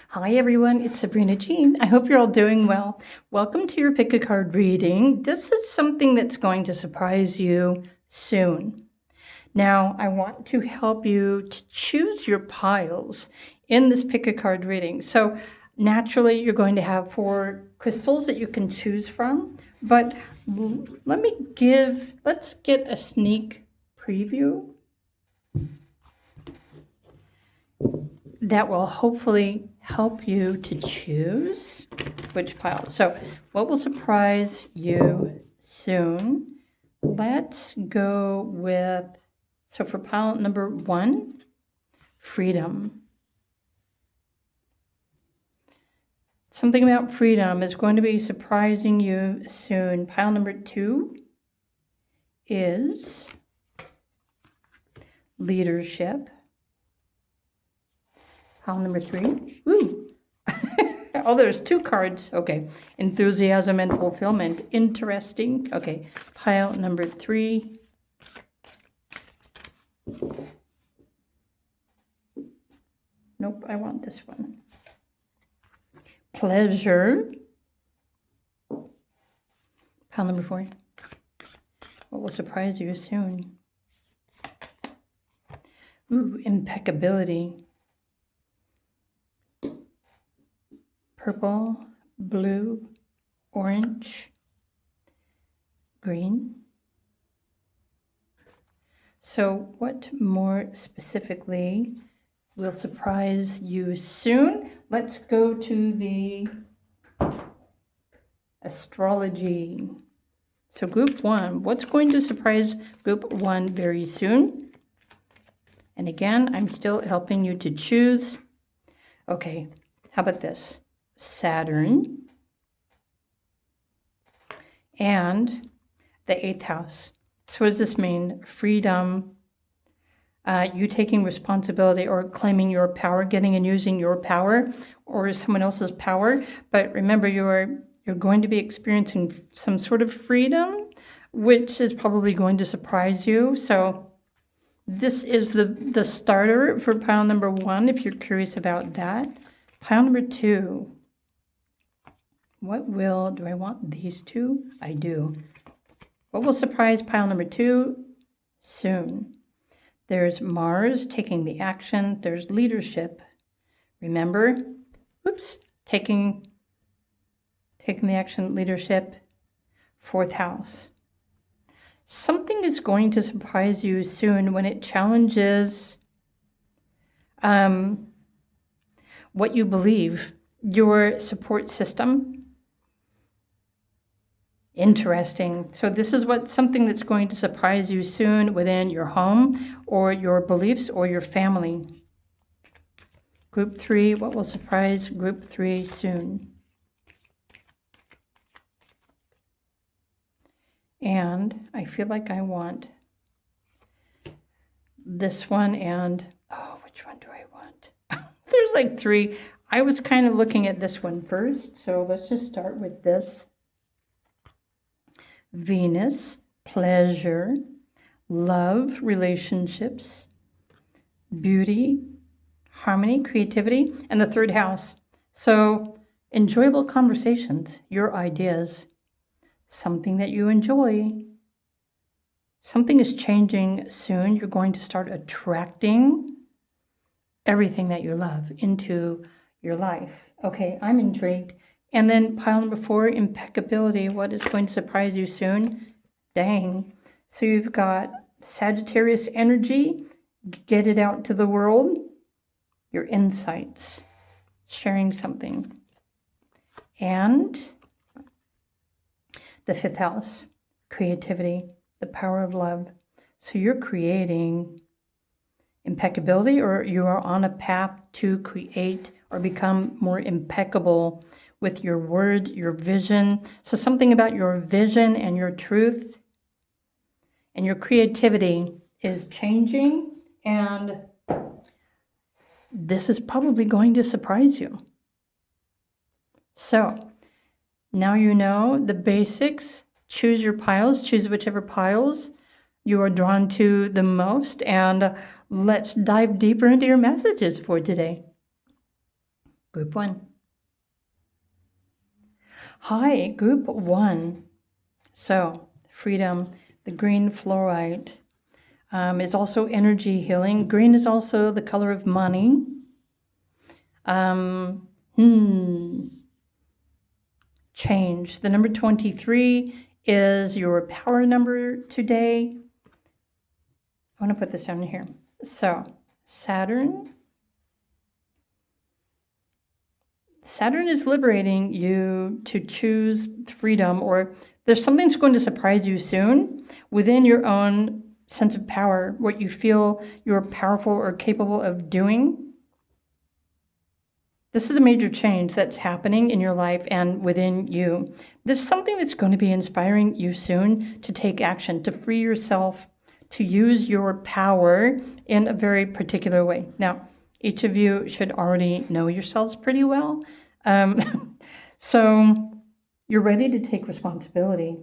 Hi everyone, it's Sabrina Jean. I hope you're all doing well. Welcome to your pick a card reading. This is something that's going to surprise you soon. Now, I want to help you to choose your piles in this pick a card reading. So naturally, you're going to have 4 crystals that you can choose from, but let's get a sneak preview that will hopefully help you to choose which pile. So what will surprise you soon? Let's go with, so for pile number 1, freedom. Something about freedom is going to be surprising you soon. Pile number 2 is leadership. Pile number 3, ooh. Oh, there's 2 cards. Okay, enthusiasm and fulfillment. Interesting. Okay, pile number 3. Nope, I want this one. Pleasure. Pile number 4. What will surprise you soon? Ooh, impeccability. Purple, blue, orange, green. So what more specifically will surprise you soon? Let's go to the astrology. So group 1, what's going to surprise group 1 very soon? And again, I'm still helping you to choose. Okay, how about this? Saturn and the 8th house. So what does this mean? Freedom, you taking responsibility or claiming your power, getting and using your power or someone else's power. But remember, you're going to be experiencing some sort of freedom, which is probably going to surprise you. So this is the starter for pile number 1, if you're curious about that. Pile number 2. Do I want these 2? I do. What will surprise pile number 2 soon? There's Mars taking the action. There's leadership. Remember, taking the action, leadership, 4th house. Something is going to surprise you soon when it challenges what you believe, your support system. Interesting. So this is something that's going to surprise you soon within your home or your beliefs or your family. Group 3, what will surprise group 3 soon? And I feel like I want this one and, which one do I want? There's like 3. I was kind of looking at this one first, so let's just start with this. Venus, pleasure, love, relationships, beauty, harmony, creativity, and the 3rd house. So enjoyable conversations, your ideas, something that you enjoy. Something is changing soon. You're going to start attracting everything that you love into your life. Okay, I'm intrigued. And then pile number 4, impeccability. What is going to surprise you soon? Dang. So you've got Sagittarius energy. Get it out to the world. Your insights. Sharing something. And the 5th house. Creativity. The power of love. So you're creating impeccability, or you are on a path to create or become more impeccable with your word, your vision. So something about your vision and your truth and your creativity is changing, and this is probably going to surprise you. So now you know the basics. Choose your piles, choose whichever piles you are drawn to the most, and let's dive deeper into your messages for today. Group 1. Hi, Group 1. So, freedom, the green fluorite is also energy healing. Green is also the color of money. Change. The number 23 is your power number today. I want to put this down here. So, Saturn is liberating you to choose freedom, or there's something that's going to surprise you soon within your own sense of power, what you feel you're powerful or capable of doing. This is a major change that's happening in your life and within you. There's something that's going to be inspiring you soon to take action, to free yourself, to use your power in a very particular way. Now, each of you should already know yourselves pretty well. So you're ready to take responsibility.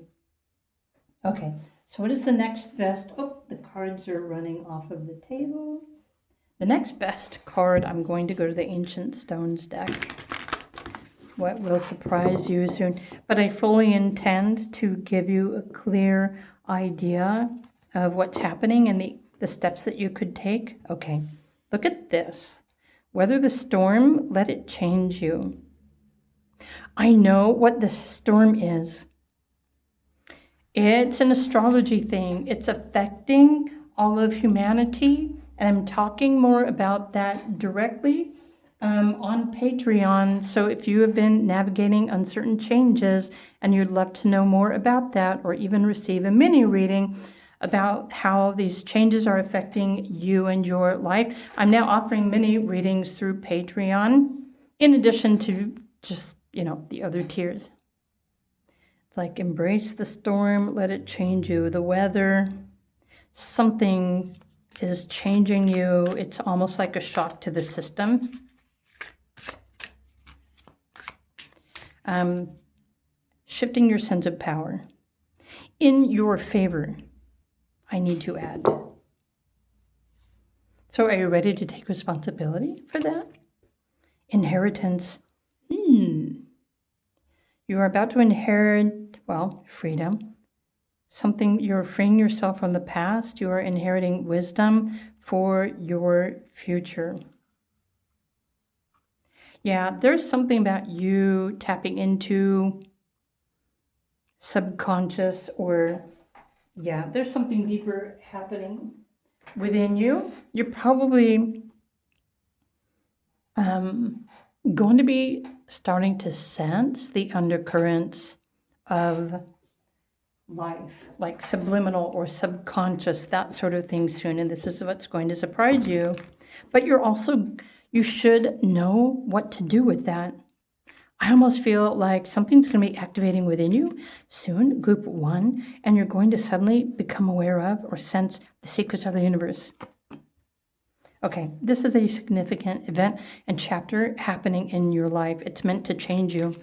Okay, so what is the next best? Oh, the cards are running off of the table. The next best card, I'm going to go to the Ancient Stones deck. What will surprise you soon? But I fully intend to give you a clear idea of what's happening and the steps that you could take. Okay, look at this. Weather the storm, let it change you. I know what the storm is. It's an astrology thing. It's affecting all of humanity. And I'm talking more about that directly on Patreon. So if you have been navigating uncertain changes and you'd love to know more about that, or even receive a mini reading about how these changes are affecting you and your life, I'm now offering mini readings through Patreon, in addition to just, the other tiers. It's like embrace the storm, let it change you. The weather, something is changing you. It's almost like a shock to the system. Shifting your sense of power in your favor, I need to add. So are you ready to take responsibility for that? Inheritance. You are about to inherit, freedom. Something, you're freeing yourself from the past. You are inheriting wisdom for your future. Yeah, there's something about you tapping into subconscious, or there's something deeper happening within you. You're probably going to be starting to sense the undercurrents of life, like subliminal or subconscious, that sort of thing soon. And this is what's going to surprise you. But you should know what to do with that. I almost feel like something's going to be activating within you soon, Group 1, and you're going to suddenly become aware of or sense the secrets of the universe. Okay, this is a significant event and chapter happening in your life. It's meant to change you.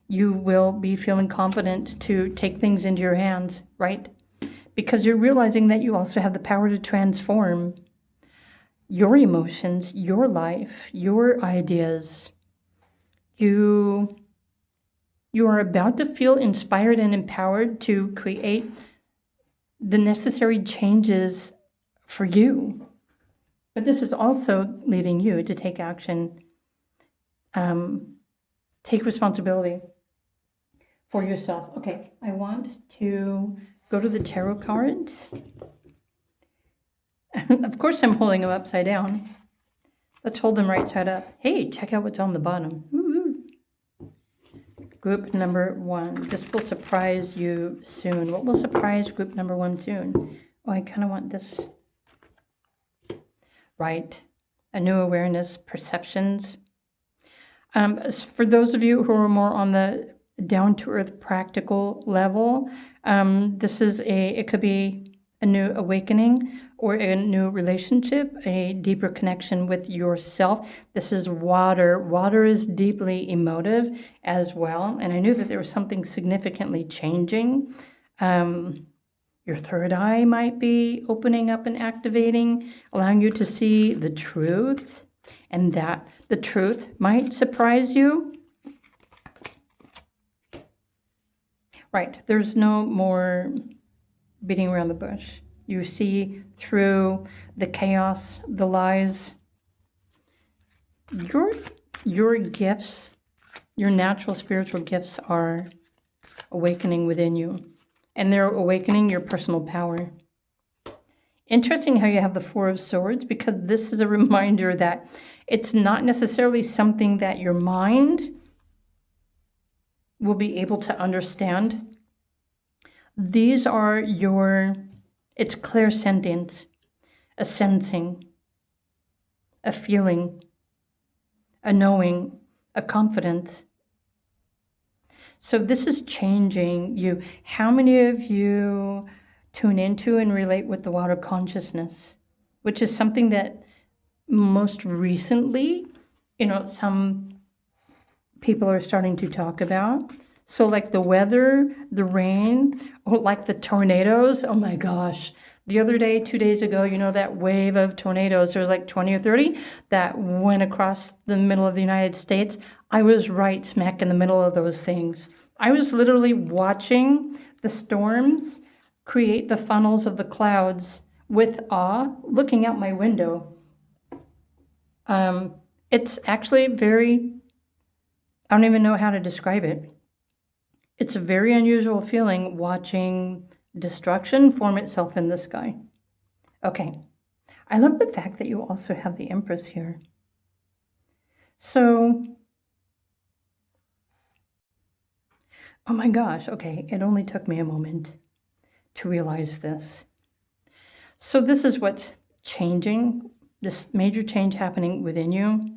You will be feeling confident to take things into your hands, right? Because you're realizing that you also have the power to transform your emotions, your life, your ideas. You are about to feel inspired and empowered to create the necessary changes for you. But this is also leading you to take action, take responsibility for yourself. Okay, I want to go to the tarot cards. Of course, I'm holding them upside down. Let's hold them right side up. Hey, check out what's on the bottom. Woo-hoo. Group number 1. This will surprise you soon. What will surprise group number 1 soon? Oh, I kind of want this. Right. A new awareness, perceptions. For those of you who are more on the down-to-earth practical level, it could be a new awakening or a new relationship, a deeper connection with yourself. This is water. Water is deeply emotive as well. And I knew that there was something significantly changing. Your third eye might be opening up and activating, allowing you to see the truth and that the truth might surprise you. Right, there's no more beating around the bush. You see through the chaos, the lies. Your gifts, your natural spiritual gifts are awakening within you, and they're awakening your personal power. Interesting how you have the Four of Swords, because this is a reminder that it's not necessarily something that your mind will be able to understand. These are it's clairsentience, a sensing, a feeling, a knowing, a confidence. So this is changing you. How many of you tune into and relate with the water consciousness, which is something that most recently, some people are starting to talk about? So like the weather, the rain, or like the tornadoes. Oh my gosh. The other day, 2 days ago, that wave of tornadoes, there was like 20 or 30 that went across the middle of the United States. I was right smack in the middle of those things. I was literally watching the storms create the funnels of the clouds with awe, looking out my window. It's actually I don't even know how to describe it. It's a very unusual feeling watching destruction form itself in the sky. Okay, I love the fact that you also have the Empress here. So, oh my gosh, okay, it only took me a moment to realize this. So this is what's changing, this major change happening within you.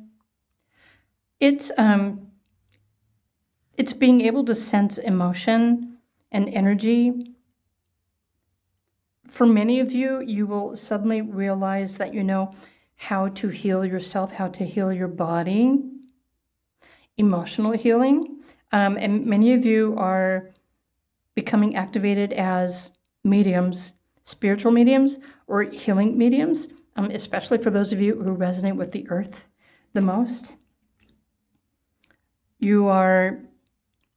It's being able to sense emotion and energy. For many of you, you will suddenly realize that you know how to heal yourself, how to heal your body, emotional healing. And many of you are becoming activated as mediums, spiritual mediums or healing mediums, especially for those of you who resonate with the earth the most.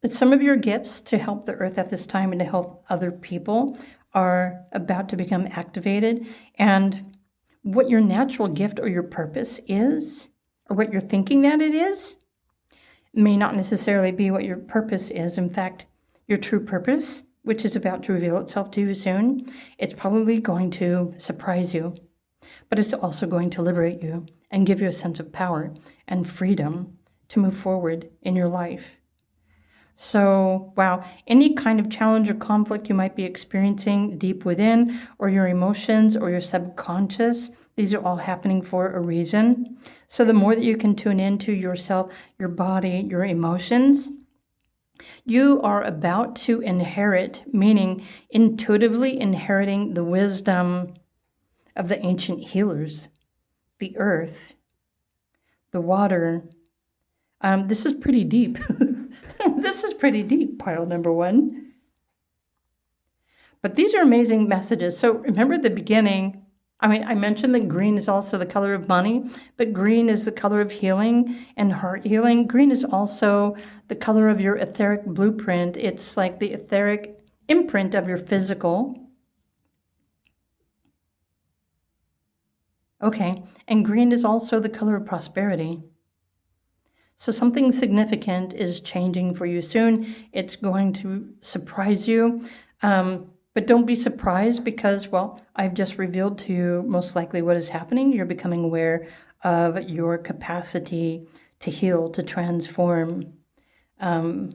Some of your gifts to help the earth at this time and to help other people are about to become activated. And what your natural gift or your purpose is, or what you're thinking that it is, may not necessarily be what your purpose is. In fact, your true purpose, which is about to reveal itself to you soon, it's probably going to surprise you, but it's also going to liberate you and give you a sense of power and freedom to move forward in your life. So, wow, any kind of challenge or conflict you might be experiencing deep within, or your emotions or your subconscious, these are all happening for a reason. So the more that you can tune into yourself, your body, your emotions, you are about to inherit, meaning intuitively inheriting the wisdom of the ancient healers, the earth, the water. This is pretty deep. This is pretty deep, pile number one. But these are amazing messages. So remember at the beginning, I mentioned that green is also the color of money, but green is the color of healing and heart healing. Green is also the color of your etheric blueprint. It's like the etheric imprint of your physical. Okay, and green is also the color of prosperity. So something significant is changing for you soon. It's going to surprise you. But don't be surprised because, well, I've just revealed to you most likely what is happening. You're becoming aware of your capacity to heal, to transform. Right,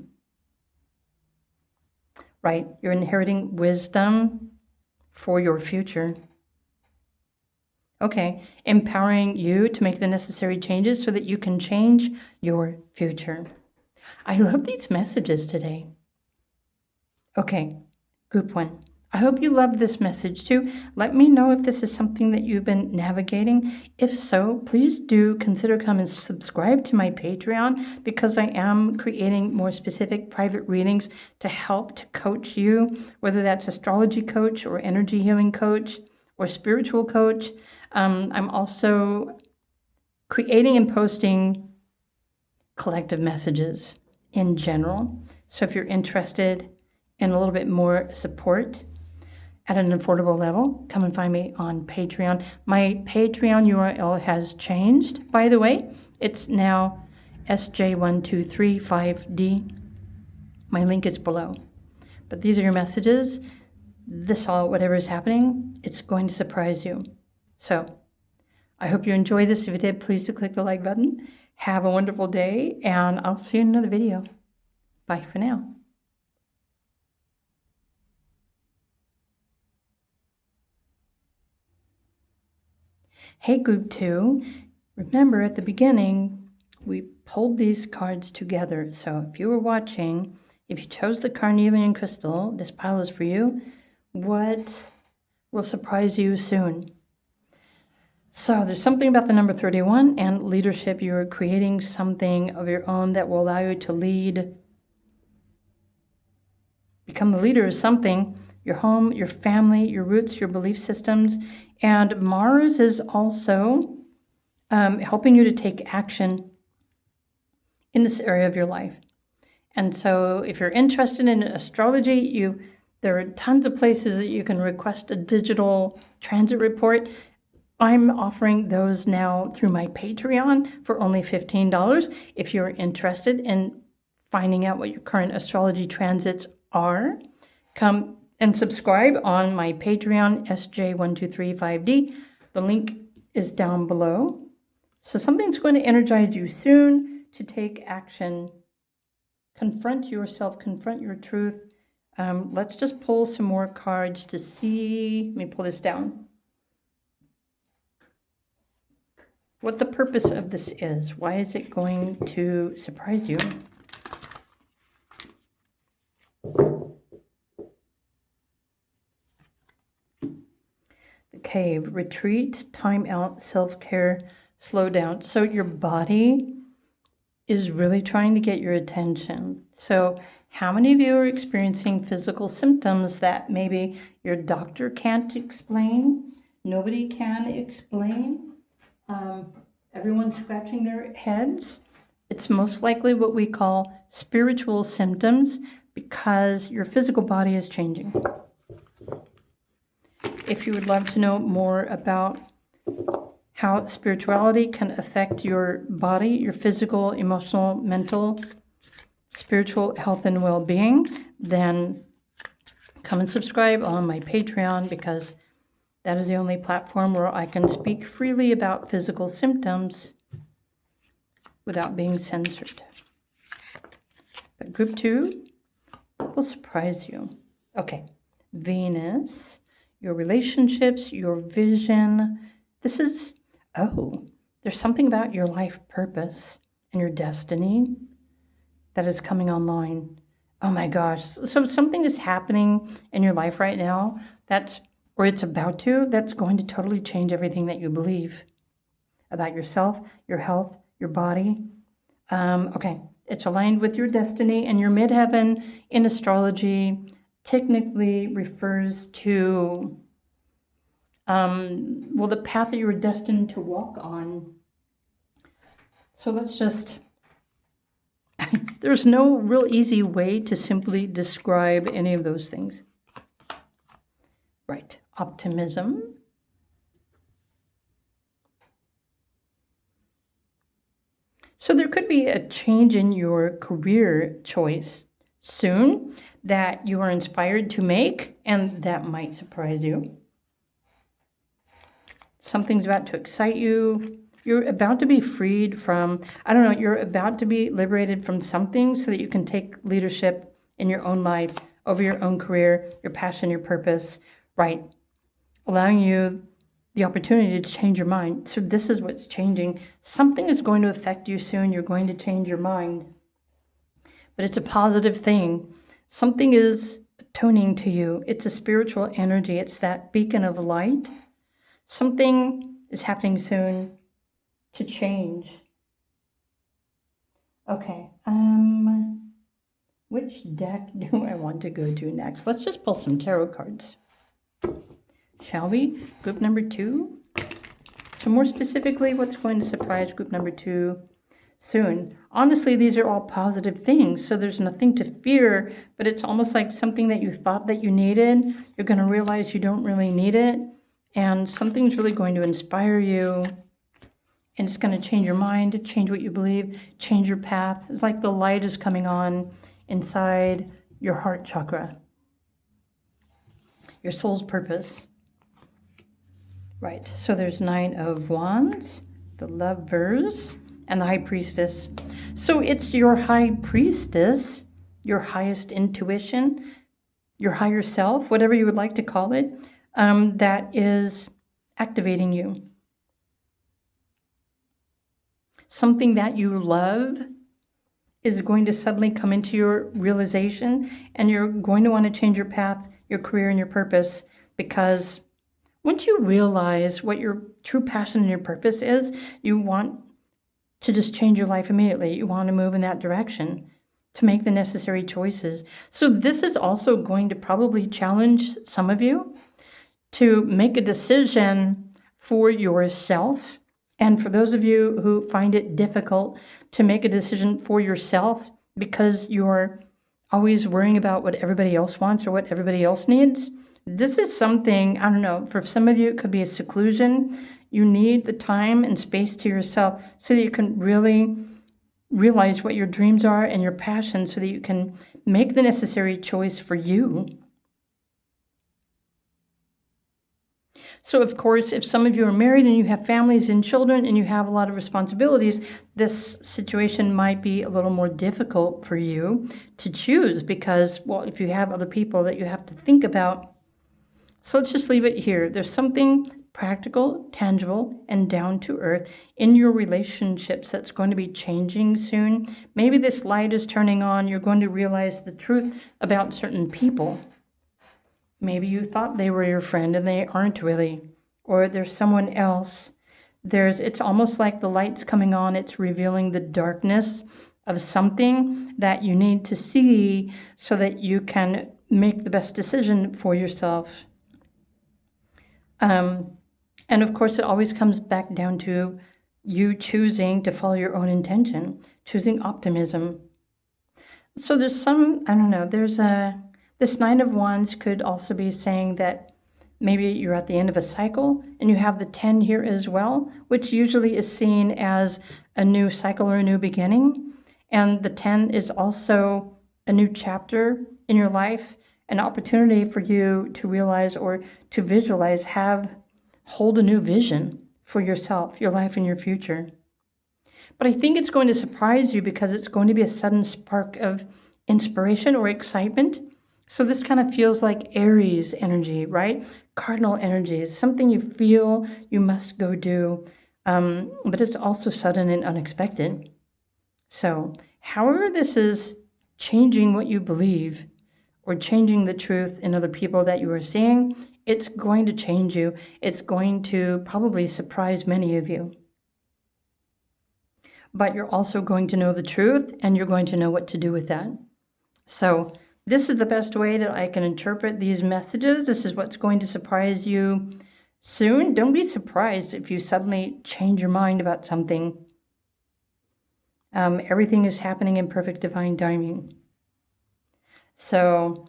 you're inheriting wisdom for your future. Okay, empowering you to make the necessary changes so that you can change your future. I love these messages today. Okay, group one. I hope you love this message too. Let me know if this is something that you've been navigating. If so, please do consider come and subscribe to my Patreon, because I am creating more specific private readings to help to coach you, whether that's astrology coach or energy healing coach or spiritual coach. I'm also creating and posting collective messages in general. So if you're interested in a little bit more support at an affordable level, come and find me on Patreon. My Patreon URL has changed, by the way. It's now SJ1235D. My link is below. But these are your messages. Whatever is happening, it's going to surprise you. So I hope you enjoyed this. If you did, please do click the like button. Have a wonderful day, and I'll see you in another video. Bye for now. Hey, Group 2. Remember, at the beginning, we pulled these cards together. So if you were watching, if you chose the Carnelian crystal, this pile is for you. What will surprise you soon? So there's something about the number 31 and leadership. You're creating something of your own that will allow you to lead, become the leader of something, your home, your family, your roots, your belief systems. And Mars is also helping you to take action in this area of your life. And so if you're interested in astrology, there are tons of places that you can request a digital transit report. I'm offering those now through my Patreon for only $15. If you're interested in finding out what your current astrology transits are, come and subscribe on my Patreon, SJ1235D. The link is down below. So something's going to energize you soon to take action. Confront yourself, confront your truth. Let's just pull some more cards to see. Let me pull this down. What the purpose of this is. Why is it going to surprise you? The Cave, retreat, time out, self-care, slow down. So your body is really trying to get your attention. So how many of you are experiencing physical symptoms that maybe your doctor can't explain? Nobody can explain? Everyone's scratching their heads. It's most likely what we call spiritual symptoms because your physical body is changing. If you would love to know more about how spirituality can affect your body, your physical, emotional, mental, spiritual health and well-being, then come and subscribe on my Patreon, because that is the only platform where I can speak freely about physical symptoms without being censored. But Group 2, that will surprise you. Okay, Venus, your relationships, your vision. This is, there's something about your life purpose and your destiny that is coming online. Oh my gosh. So something is happening in your life right now that's going to totally change everything that you believe about yourself, your health, your body. Okay, it's aligned with your destiny, and your midheaven in astrology technically refers to, the path that you were destined to walk on. So let's just, there's no real easy way to simply describe any of those things. Right. Optimism. So there could be a change in your career choice soon that you are inspired to make, and that might surprise you. Something's about to excite you. You're about to be freed from, you're about to be liberated from something so that you can take leadership in your own life, over your own career, your passion, your purpose. Right. Allowing you the opportunity to change your mind. So this is what's changing. Something is going to affect you soon. You're going to change your mind. But it's a positive thing. Something is attuning to you. It's a spiritual energy. It's that beacon of light. Something is happening soon to change. Okay. Which deck do I want to go to next? Let's just pull some tarot cards. Shall we? Group number 2. So more specifically, what's going to surprise group number 2 soon? Honestly, these are all positive things, so there's nothing to fear, but it's almost like something that you thought that you needed. You're going to realize you don't really need it, and something's really going to inspire you, and it's going to change your mind, change what you believe, change your path. It's like the light is coming on inside your heart chakra, your soul's purpose. Right, so there's 9 of Wands, the Lovers, and the High Priestess. So it's your High Priestess, your highest intuition, your higher self, whatever you would like to call it, that is activating you. Something that you love is going to suddenly come into your realization, and you're going to want to change your path, your career, and your purpose, because once you realize what your true passion and your purpose is, you want to just change your life immediately. You want to move in that direction, to make the necessary choices. So this is also going to probably challenge some of you to make a decision for yourself. And for those of you who find it difficult to make a decision for yourself because you're always worrying about what everybody else wants or what everybody else needs, this is something, I don't know, for some of you it could be a seclusion. You need the time and space to yourself so that you can really realize what your dreams are and your passions, so that you can make the necessary choice for you. So of course, if some of you are married and you have families and children and you have a lot of responsibilities, this situation might be a little more difficult for you to choose because, well, if you have other people that you have to think about. So let's just leave it here. There's something practical, tangible, and down to earth in your relationships that's going to be changing soon. Maybe this light is turning on. You're going to realize the truth about certain people. Maybe you thought they were your friend and they aren't really, or there's someone else. It's almost like the light's coming on. It's revealing the darkness of something that you need to see so that you can make the best decision for yourself. And of course, it always comes back down to you choosing to follow your own intention, choosing optimism. So there's some, I don't know, this 9 of Wands could also be saying that maybe you're at the end of a cycle, and you have the 10 here as well, which usually is seen as a new cycle or a new beginning. And the 10 is also a new chapter in your life, an opportunity for you to realize or to visualize, hold a new vision for yourself, your life, and your future. But I think it's going to surprise you because it's going to be a sudden spark of inspiration or excitement. So this kind of feels like Aries energy, right? Cardinal energy is something you feel you must go do, but it's also sudden and unexpected. So however this is changing what you believe or changing the truth in other people that you are seeing, it's going to change you. It's going to probably surprise many of you. But you're also going to know the truth, and you're going to know what to do with that. So this is the best way that I can interpret these messages. This is what's going to surprise you soon. Don't be surprised if you suddenly change your mind about something. Everything is happening in perfect divine timing. So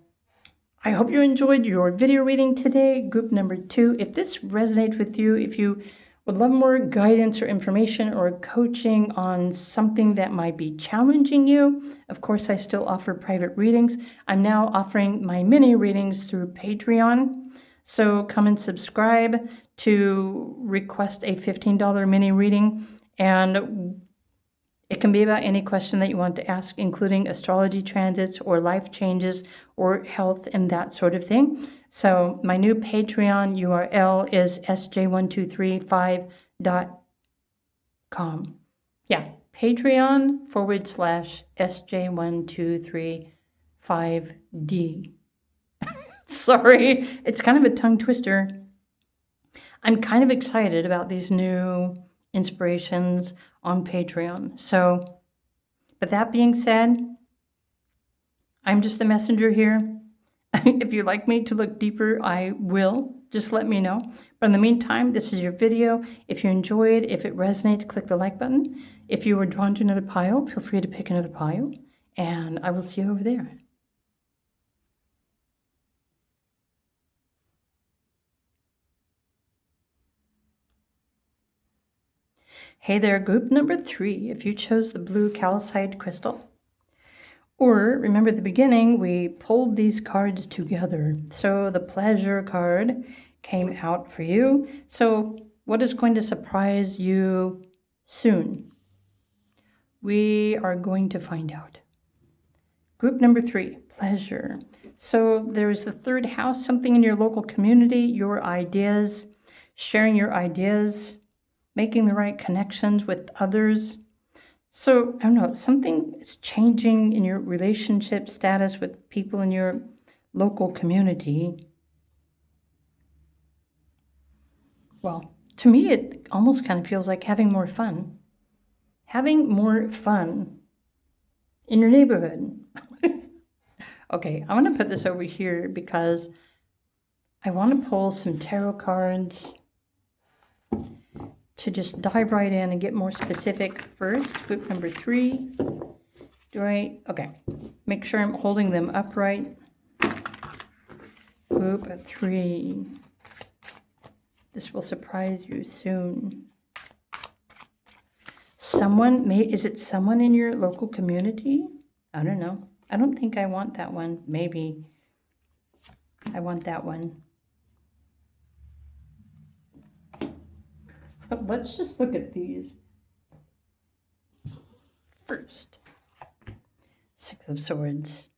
I hope you enjoyed your video reading today, group number 2. If this resonates with you, if you would love more guidance or information or coaching on something that might be challenging you, of course, I still offer private readings. I'm now offering my mini readings through Patreon. So come and subscribe to request a $15 mini reading, and it can be about any question that you want to ask, including astrology transits or life changes or health and that sort of thing. So my new Patreon URL is sj1235.com. Yeah, Patreon/sj1235D. Sorry, it's kind of a tongue twister. I'm kind of excited about these new inspirations on Patreon. So, but that being said, I'm just the messenger here. If you'd like me to look deeper, I will. Just let me know. But But in the meantime, this is your video. If you enjoyed, if it resonates, click the like button. If you were drawn to another pile, feel free to pick another pile. And I will see you over there. Hey there, group number 3, if you chose the blue calcite crystal. Or, remember at the beginning, we pulled these cards together. So the pleasure card came out for you. So what is going to surprise you soon? We are going to find out. Group number 3, pleasure. So there's the 3rd house, something in your local community, your ideas, sharing your ideas, making the right connections with others. So, I don't know, something is changing in your relationship status with people in your local community. Well, to me, it almost kind of feels like having more fun. Having more fun in your neighborhood. Okay, I'm going to put this over here because I want to pull some tarot cards to just dive right in and get more specific first. Group number 3. Okay, make sure I'm holding them upright. Group 3. This will surprise you soon. Is it someone in your local community? I don't know. I don't think I want that one. Maybe I want that one. Let's just look at these. First, 6 of Swords.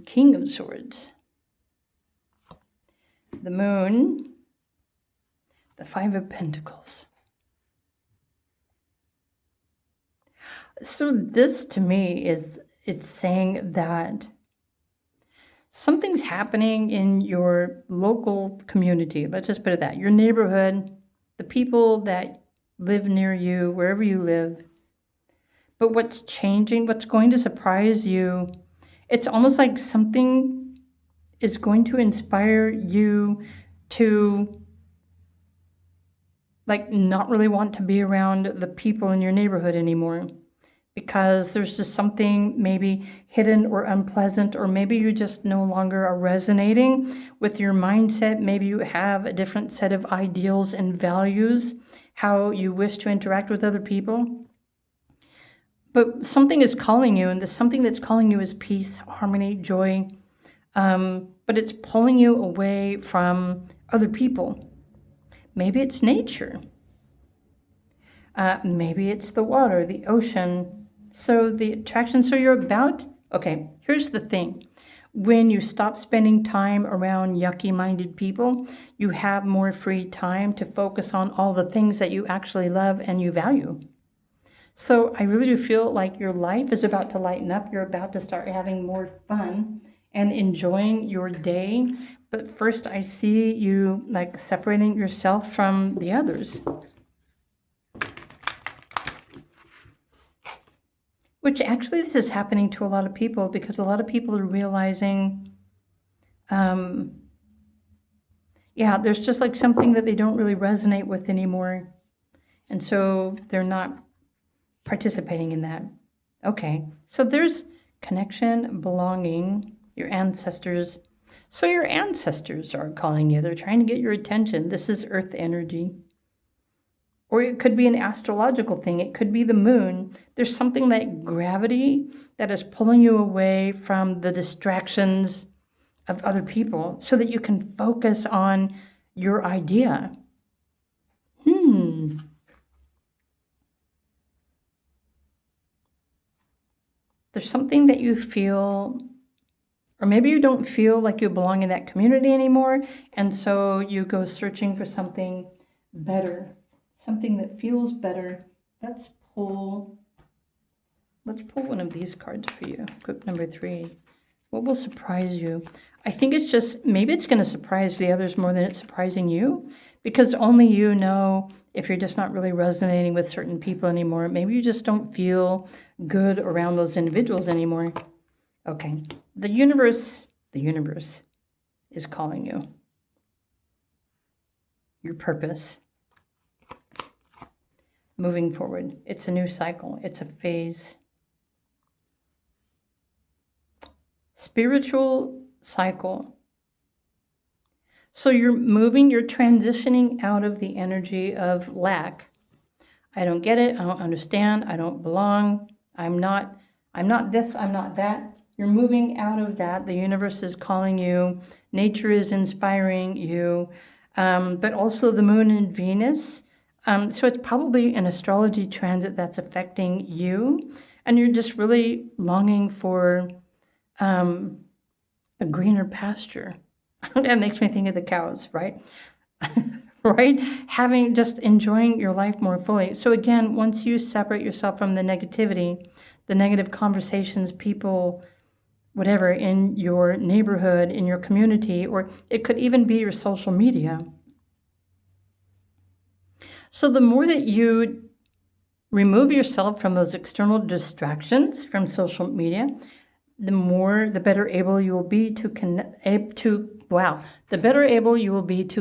King of Swords. The Moon. The 5 of Pentacles. So this to me it's saying that something's happening in your local community. Let's just put it that. Your neighborhood, the people that live near you, wherever you live. But what's changing, what's going to surprise you, it's almost like something is going to inspire you to not really want to be around the people in your neighborhood anymore. Because there's just something maybe hidden or unpleasant, or maybe you just no longer are resonating with your mindset. Maybe you have a different set of ideals and values, how you wish to interact with other people. But something is calling you, and the something that's calling you is peace, harmony, joy. But it's pulling you away from other people. Maybe it's nature. Maybe it's the water, the ocean. So the attraction, okay, here's the thing. When you stop spending time around yucky-minded people, you have more free time to focus on all the things that you actually love and you value. So I really do feel like your life is about to lighten up. You're about to start having more fun and enjoying your day. But first I see you separating yourself from the others. Which actually this is happening to a lot of people, because a lot of people are realizing, there's just something that they don't really resonate with anymore. And so they're not participating in that. Okay, so there's connection, belonging, your ancestors. So your ancestors are calling you. They're trying to get your attention. This is earth energy. Or it could be an astrological thing. It could be the moon. There's something like gravity that is pulling you away from the distractions of other people so that you can focus on your idea. There's something that you feel, or maybe you don't feel like you belong in that community anymore, and so you go searching for something better. Something that feels better. Let's pull one of these cards for you. Group number 3. What will surprise you? I think it's just, maybe it's going to surprise the others more than it's surprising you, because only you know if you're just not really resonating with certain people anymore. Maybe you just don't feel good around those individuals anymore. Okay. The universe is calling you. your purpose. Moving forward. It's a new cycle. It's a phase. Spiritual cycle. So you're moving, you're transitioning out of the energy of lack. I don't get it. I don't understand. I don't belong. I'm not this. I'm not that. You're moving out of that. The universe is calling you. Nature is inspiring you. But also the moon and Venus. So it's probably an astrology transit that's affecting you. And you're just really longing for a greener pasture. That makes me think of the cows, right? Right? Just enjoying your life more fully. So again, once you separate yourself from the negativity, the negative conversations, people, whatever, in your neighborhood, in your community, or it could even be your social media. So the more that you remove yourself from those external distractions from social media, the better able you will be to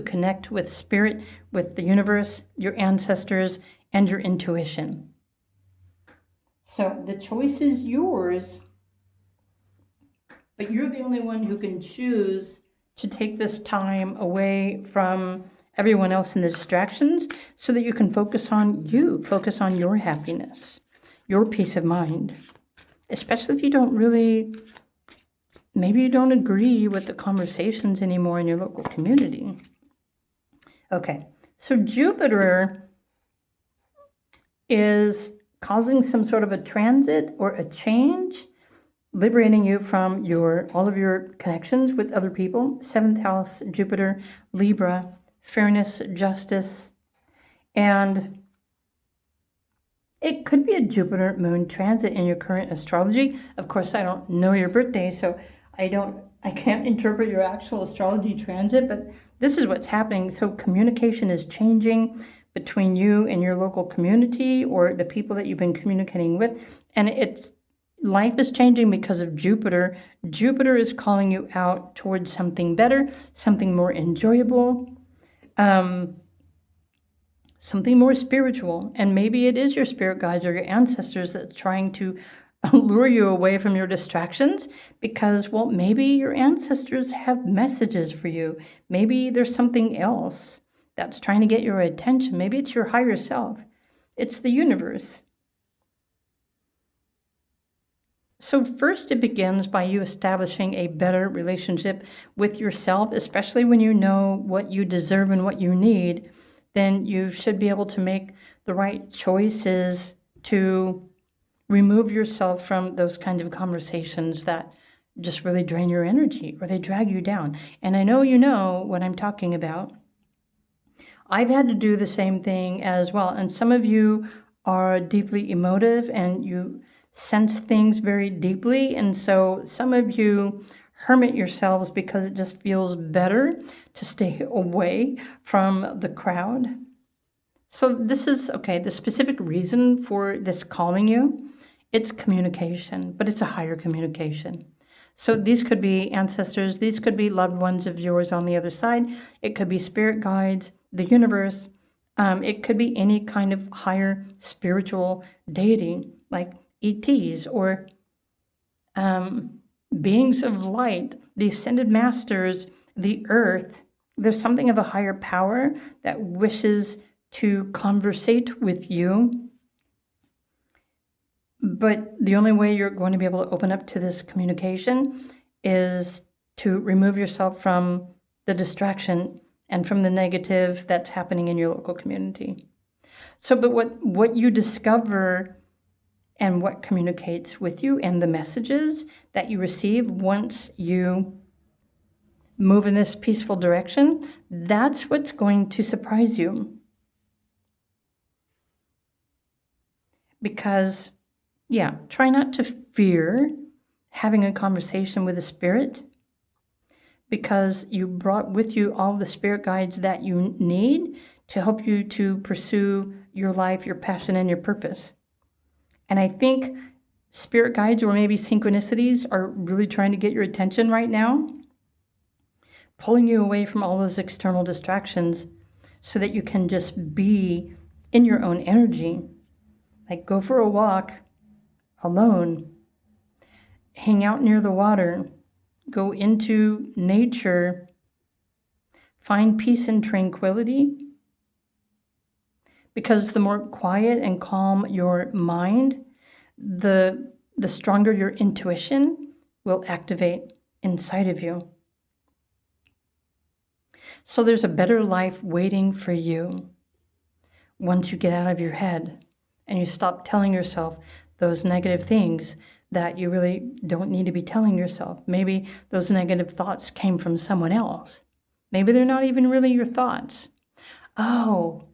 connect with spirit, with the universe, your ancestors, and your intuition. So the choice is yours, but you're the only one who can choose to take this time away from everyone else in the distractions so that you can focus on you, focus on your happiness, your peace of mind. Especially if you maybe you don't agree with the conversations anymore in your local community. Okay, so Jupiter is causing some sort of a transit or a change, liberating you from all of your connections with other people. 7th house, Jupiter, Libra, fairness, justice, and it could be a Jupiter moon transit in your current astrology. Of course, I don't know your birthday, so I can't interpret your actual astrology transit, but this is what's happening. So communication is changing between you and your local community or the people that you've been communicating with. And life is changing because of Jupiter. Jupiter is calling you out towards something better, something more enjoyable, something more spiritual. And maybe it is your spirit guides or your ancestors that's trying to lure you away from your distractions because, well, maybe your ancestors have messages for you. Maybe there's something else that's trying to get your attention. Maybe it's your higher self. It's the universe. So first, it begins by you establishing a better relationship with yourself, especially when you know what you deserve and what you need. Then you should be able to make the right choices to remove yourself from those kinds of conversations that just really drain your energy or they drag you down. And I know you know what I'm talking about. I've had to do the same thing as well. And some of you are deeply emotive and you sense things very deeply. And so some of you hermit yourselves because it just feels better to stay away from the crowd. So this is, the specific reason for this calling you, it's communication, but it's a higher communication. So these could be ancestors, these could be loved ones of yours on the other side. It could be spirit guides, the universe. It could be any kind of higher spiritual deity, like ETs or beings of light, the ascended masters, the earth. There's something of a higher power that wishes to conversate with you. But the only way you're going to be able to open up to this communication is to remove yourself from the distraction and from the negative that's happening in your local community. So, but what you discover and what communicates with you and the messages that you receive once you move in this peaceful direction, that's what's going to surprise you. Because, try not to fear having a conversation with a spirit, because you brought with you all the spirit guides that you need to help you to pursue your life, your passion, and your purpose. And I think spirit guides or maybe synchronicities are really trying to get your attention right now, pulling you away from all those external distractions so that you can just be in your own energy. Like go for a walk alone, hang out near the water, go into nature, find peace and tranquility. Because the more quiet and calm your mind, the stronger your intuition will activate inside of you. So there's a better life waiting for you once you get out of your head and you stop telling yourself those negative things that you really don't need to be telling yourself. Maybe those negative thoughts came from someone else. Maybe they're not even really your thoughts. Oh,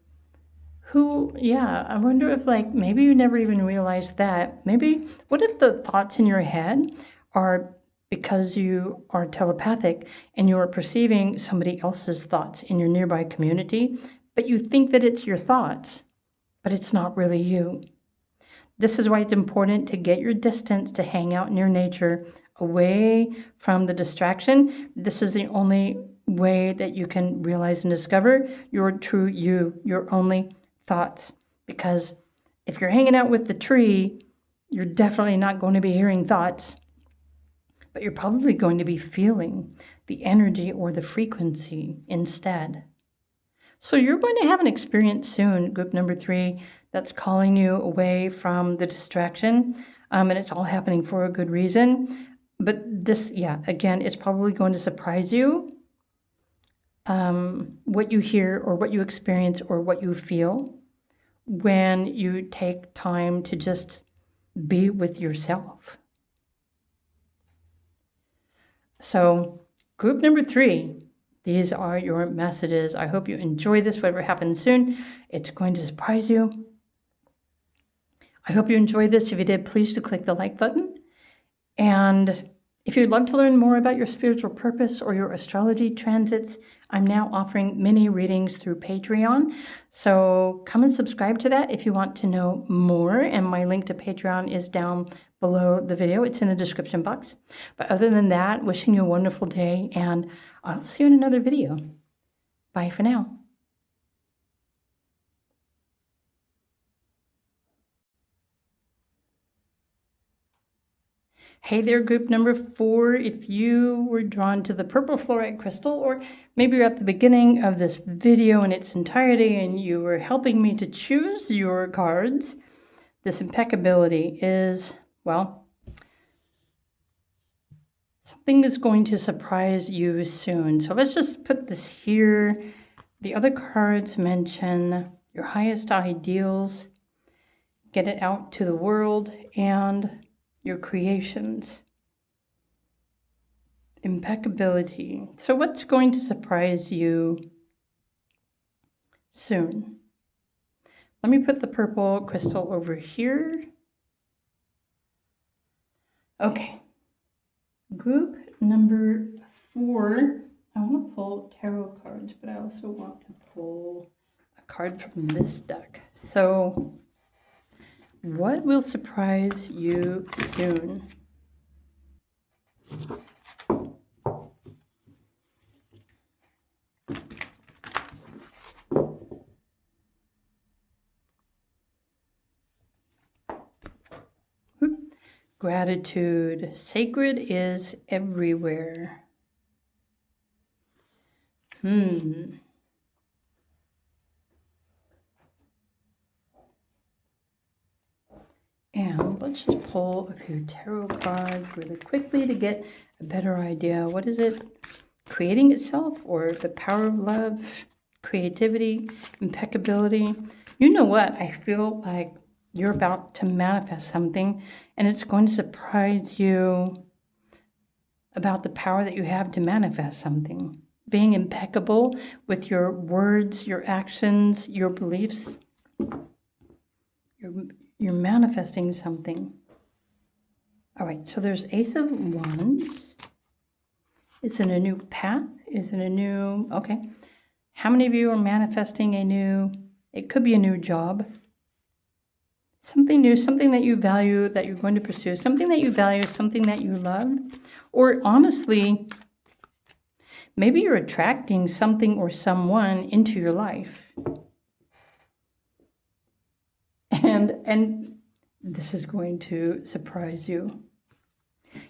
I wonder if maybe you never even realized that. Maybe, what if the thoughts in your head are because you are telepathic and you're perceiving somebody else's thoughts in your nearby community, but you think that it's your thoughts, but it's not really you. This is why it's important to get your distance, to hang out near nature, away from the distraction. This is the only way that you can realize and discover your true you, your only thoughts. Because if you're hanging out with the tree, you're definitely not going to be hearing thoughts, but you're probably going to be feeling the energy or the frequency instead. So you're going to have an experience soon, group number 3, that's calling you away from the distraction, and it's all happening for a good reason. But this, again, it's probably going to surprise you, what you hear or what you experience or what you feel when you take time to just be with yourself. So group number 3, these are your messages. I hope you enjoy this, whatever happens soon. It's going to surprise you. I hope you enjoyed this. If you did, please do click the like button. And if you'd love to learn more about your spiritual purpose or your astrology transits, I'm now offering mini readings through Patreon. So come and subscribe to that if you want to know more. And my link to Patreon is down below the video. It's in the description box. But other than that, wishing you a wonderful day, and I'll see you in another video. Bye for now. Hey there, group number 4. If you were drawn to the purple fluorite crystal, or maybe you're at the beginning of this video in its entirety and you were helping me to choose your cards, this impeccability is, well, something is going to surprise you soon. So let's just put this here. The other cards mention your highest ideals, get it out to the world, and your creations. Impeccability. So what's going to surprise you soon? Let me put the purple crystal over here. Okay. Group number 4. I want to pull tarot cards, but I also want to pull a card from this deck. So what will surprise you soon? Gratitude. Sacred is everywhere. And let's just pull a few tarot cards really quickly to get a better idea. What is it? Creating itself, or the power of love, creativity, impeccability. You know what? I feel like you're about to manifest something, and it's going to surprise you about the power that you have to manifest something. Being impeccable with your words, your actions, your beliefs. You're manifesting something. All right, so there's Ace of Wands. Is it a new path? Is it a new, okay. How many of you are manifesting it could be a new job. Something new, something that you value, that you're going to pursue, something that you value, something that you love. Or honestly, Maybe you're attracting something or someone into your life. And this is going to surprise you.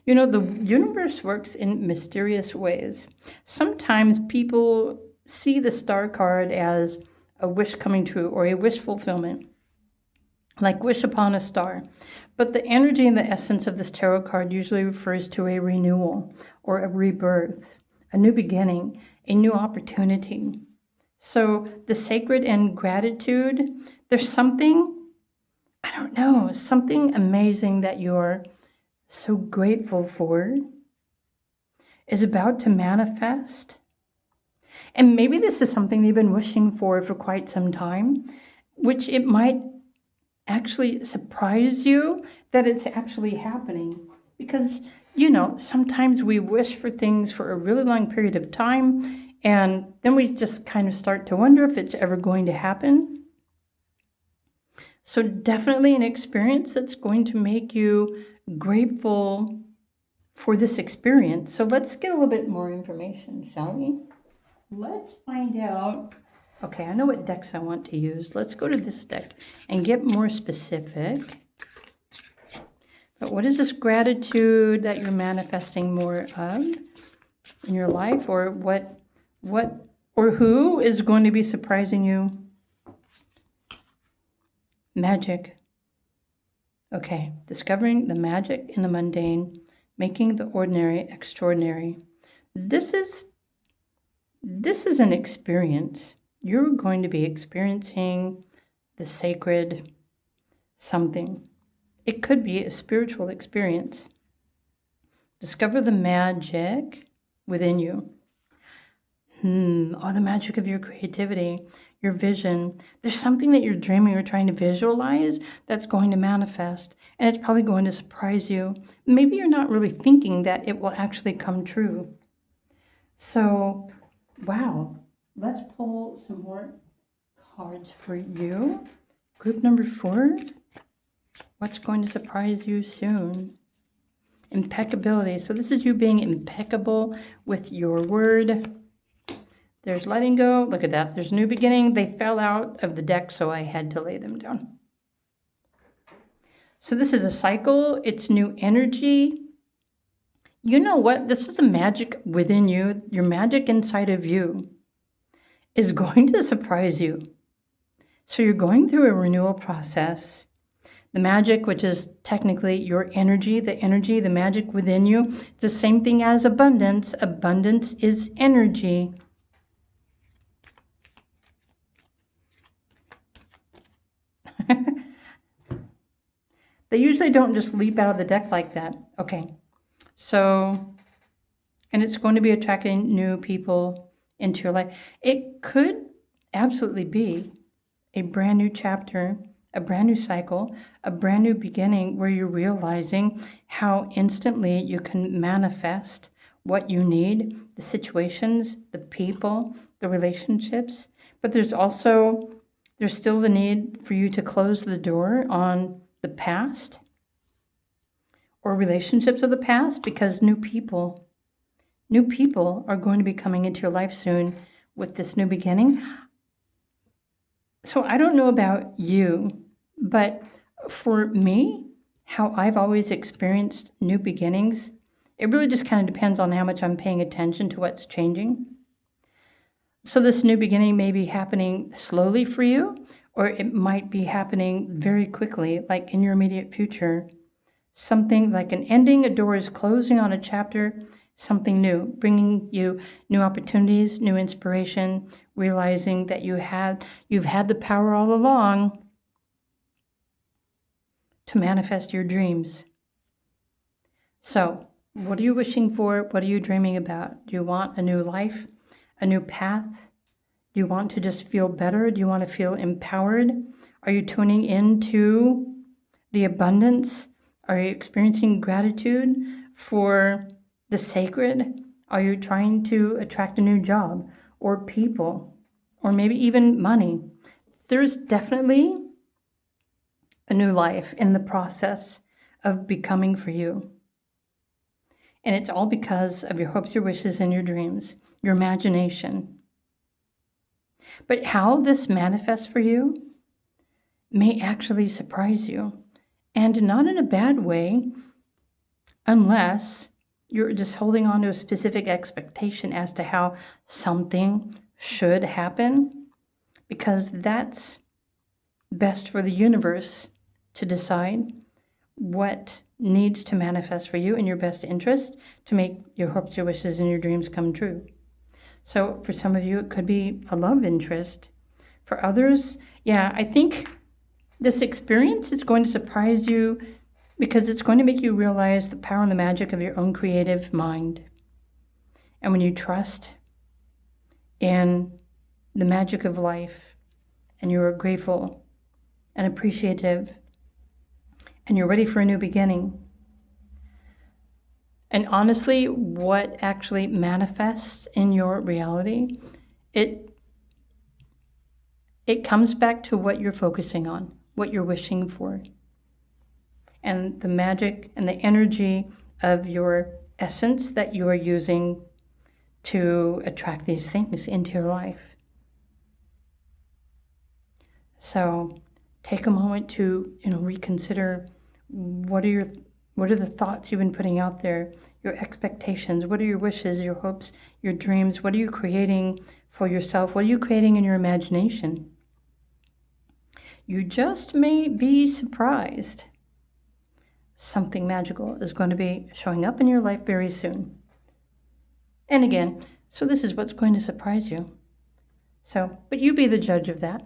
You know, the universe works in mysterious ways. Sometimes people see the star card as a wish coming true or a wish fulfillment, like wish upon a star. But the energy and the essence of this tarot card usually refers to a renewal or a rebirth, a new beginning, a new opportunity. So the sacred and gratitude, there's something, I don't know, something amazing that you're so grateful for is about to manifest. And maybe this is something you've been wishing for quite some time, which it might actually surprise you that it's actually happening. Because, you know, sometimes we wish for things for a really long period of time, and then we just kind of start to wonder if it's ever going to happen. So definitely an experience that's going to make you grateful for this experience. So let's get a little bit more information, shall we? Let's find out. Okay, I know what decks I want to use. Let's go to this deck and get more specific. But what is this gratitude that you're manifesting more of in your life? Or what or who is going to be surprising you? Magic. Okay, discovering the magic in the mundane, making the ordinary extraordinary. This is an experience. You're going to be experiencing the sacred something. It could be a spiritual experience. Discover the magic within you. Oh, the magic of your creativity, your vision. There's something that you're dreaming or trying to visualize that's going to manifest, and it's probably going to surprise you. Maybe you're not really thinking that it will actually come true. So, wow, let's pull some more cards for you. Group number 4, what's going to surprise you soon? Impeccability. So this is you being impeccable with your word. There's letting go. Look at that. There's new beginning. They fell out of the deck, so I had to lay them down. So this is a cycle. It's new energy. You know what? This is the magic within you. Your magic inside of you is going to surprise you. So you're going through a renewal process. The magic, which is technically your energy, the magic within you, it's the same thing as abundance. Abundance is energy. They usually don't just leap out of the deck like that. Okay, so, and it's going to be attracting new people into your life. It could absolutely be a brand new chapter, a brand new cycle, a brand new beginning where you're realizing how instantly you can manifest what you need, the situations, the people, the relationships. But there's still the need for you to close the door on the past or relationships of the past, because new people are going to be coming into your life soon with this new beginning. So I don't know about you, but for me, how I've always experienced new beginnings, it really just kind of depends on how much I'm paying attention to what's changing. So this new beginning may be happening slowly for you, or it might be happening very quickly, like in your immediate future. Something like an ending, a door is closing on a chapter, something new, bringing you new opportunities, new inspiration, realizing that you've had the power all along to manifest your dreams. So, what are you wishing for? What are you dreaming about? Do you want a new life, a new path? Do you want to just feel better? Do you want to feel empowered? Are you tuning into the abundance? Are you experiencing gratitude for the sacred? Are you trying to attract a new job or people or maybe even money? There's definitely a new life in the process of becoming for you. And it's all because of your hopes, your wishes, and your dreams, your imagination. But how this manifests for you may actually surprise you, and not in a bad way, unless you're just holding on to a specific expectation as to how something should happen, because that's best for the universe to decide what needs to manifest for you in your best interest to make your hopes, your wishes, and your dreams come true. So for some of you, it could be a love interest. For others, yeah, I think this experience is going to surprise you because it's going to make you realize the power and the magic of your own creative mind. And when you trust in the magic of life, and you're grateful and appreciative, and you're ready for a new beginning. And honestly, what actually manifests in your reality, it comes back to what you're focusing on, what you're wishing for. And the magic and the energy of your essence that you are using to attract these things into your life. So take a moment to, reconsider what are the thoughts you've been putting out there, your expectations, what are your wishes, your hopes, your dreams, what are you creating for yourself, what are you creating in your imagination? You just may be surprised. Something magical is going to be showing up in your life very soon. And again, so this is what's going to surprise you. But you be the judge of that.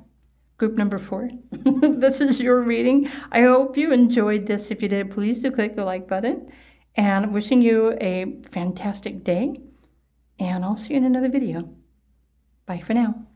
Group number 4. This is your reading. I hope you enjoyed this. If you did, please do click the like button. And wishing you a fantastic day. And I'll see you in another video. Bye for now.